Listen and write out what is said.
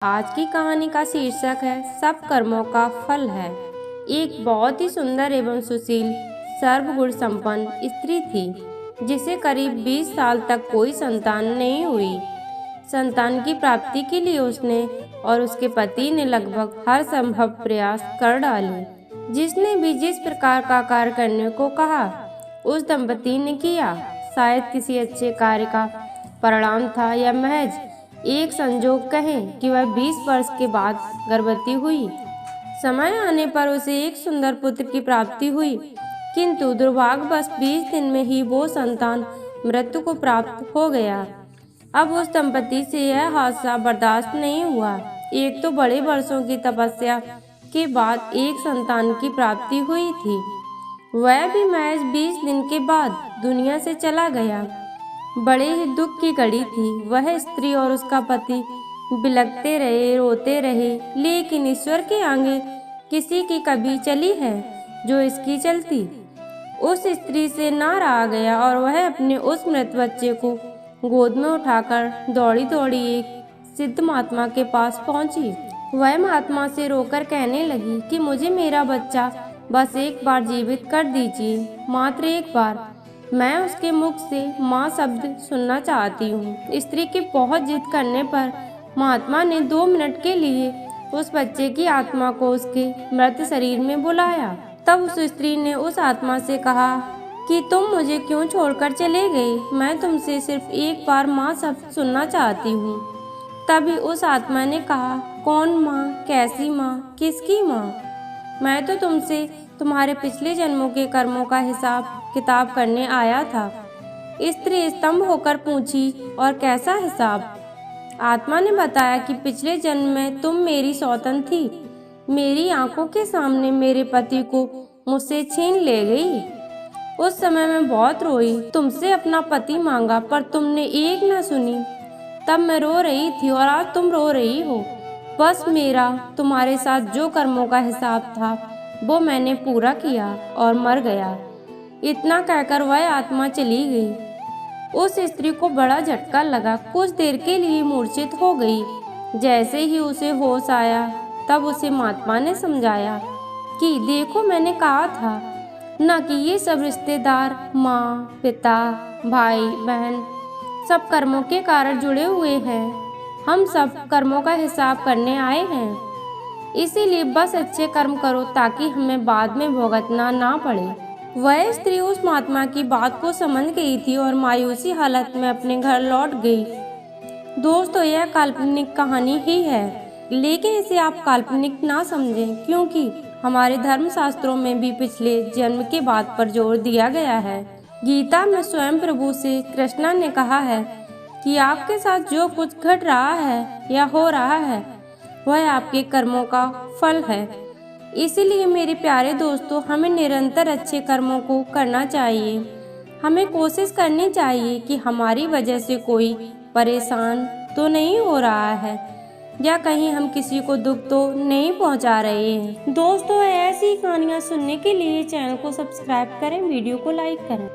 आज की कहानी का शीर्षक है सब कर्मों का फल है। एक बहुत ही सुंदर एवं सुशील सर्वगुण संपन्न स्त्री थी जिसे करीब 20 साल तक कोई संतान नहीं हुई। संतान की प्राप्ति के लिए उसने और उसके पति ने लगभग हर संभव प्रयास कर डाले। जिसने भी जिस प्रकार का कार्य करने को कहा उस दंपति ने किया। शायद किसी अच्छे कार्य का परिणाम था या महज एक संजोग कहें कि वह 20 वर्ष के बाद गर्भवती हुई। समय आने पर उसे एक सुंदर पुत्र की प्राप्ति हुई, किंतु दुर्भाग्यवश 20 दिन में ही वो संतान मृत्यु को प्राप्त हो गया। अब उस दंपति से यह हादसा बर्दाश्त नहीं हुआ। एक तो बड़े वर्षों की तपस्या के बाद एक संतान की प्राप्ति हुई थी, वह भी महज 20 दिन के बाद दुनिया से चला गया। बड़े ही दुख की घड़ी थी। वह स्त्री और उसका पति बिलखते रहे, रोते रहे, लेकिन ईश्वर के आगे किसी की कभी चली है जो इसकी चलती। उस स्त्री से ना रहा गया और वह अपने उस मृत बच्चे को गोद में उठाकर दौड़ी दौड़ी एक सिद्ध महात्मा के पास पहुंची। वह महात्मा से रोकर कहने लगी कि मुझे मेरा बच्चा बस एक बार जीवित कर दीजिए, मात्र एक बार। मैं उसके मुख से माँ शब्द सुनना चाहती हूँ। स्त्री की बहुत जिद करने पर महात्मा ने 2 मिनट के लिए उस बच्चे की आत्मा को उसके मृत शरीर में बुलाया। तब उस स्त्री ने उस आत्मा से कहा कि तुम मुझे क्यों छोड़कर चले गए? मैं तुमसे सिर्फ एक बार माँ शब्द सुनना चाहती हूँ। तभी उस आत्मा ने कहा, कौन माँ? कैसी माँ? किसकी माँ? मैं तो तुमसे तुम्हारे पिछले जन्मों के कर्मों का हिसाब किताब करने आया था। स्त्री स्तंभ होकर पूछी, और कैसा हिसाब? आत्मा ने बताया कि पिछले जन्म में तुम मेरी सौतन थी, मेरी आंखों के सामने मेरे पति को मुझसे छीन ले गई। उस समय मैं बहुत रोई, तुमसे अपना पति मांगा पर तुमने एक न सुनी। तब मैं रो रही थी और आज तुम रो रही हो। बस मेरा तुम्हारे साथ जो कर्मों का हिसाब था वो मैंने पूरा किया और मर गया। इतना कहकर वह आत्मा चली गई। उस स्त्री को बड़ा झटका लगा, कुछ देर के लिए मूर्छित हो गई। जैसे ही उसे होश आया तब उसे महात्मा ने समझाया कि देखो, मैंने कहा था न कि ये सब रिश्तेदार, माँ, पिता, भाई, बहन सब कर्मों के कारण जुड़े हुए हैं। हम सब कर्मों का हिसाब करने आए हैं, इसीलिए बस अच्छे कर्म करो ताकि हमें बाद में भुगतना ना पड़े। वह स्त्री उस महात्मा की बात को समझ गई थी और मायूसी हालत में अपने घर लौट गई। दोस्तों, यह काल्पनिक कहानी ही है, लेकिन इसे आप काल्पनिक ना समझें, क्योंकि हमारे धर्म शास्त्रों में भी पिछले जन्म के बात पर जोर दिया गया है। गीता में स्वयं प्रभु से कृष्णा ने कहा है कि आपके साथ जो कुछ घट रहा है या हो रहा है वह आपके कर्मों का फल है। इसीलिए मेरे प्यारे दोस्तों, हमें निरंतर अच्छे कर्मों को करना चाहिए। हमें कोशिश करनी चाहिए कि हमारी वजह से कोई परेशान तो नहीं हो रहा है या कहीं हम किसी को दुख तो नहीं पहुंचा रहे हैं। दोस्तों, ऐसी कहानियां सुनने के लिए चैनल को सब्सक्राइब करें, वीडियो को लाइक करें।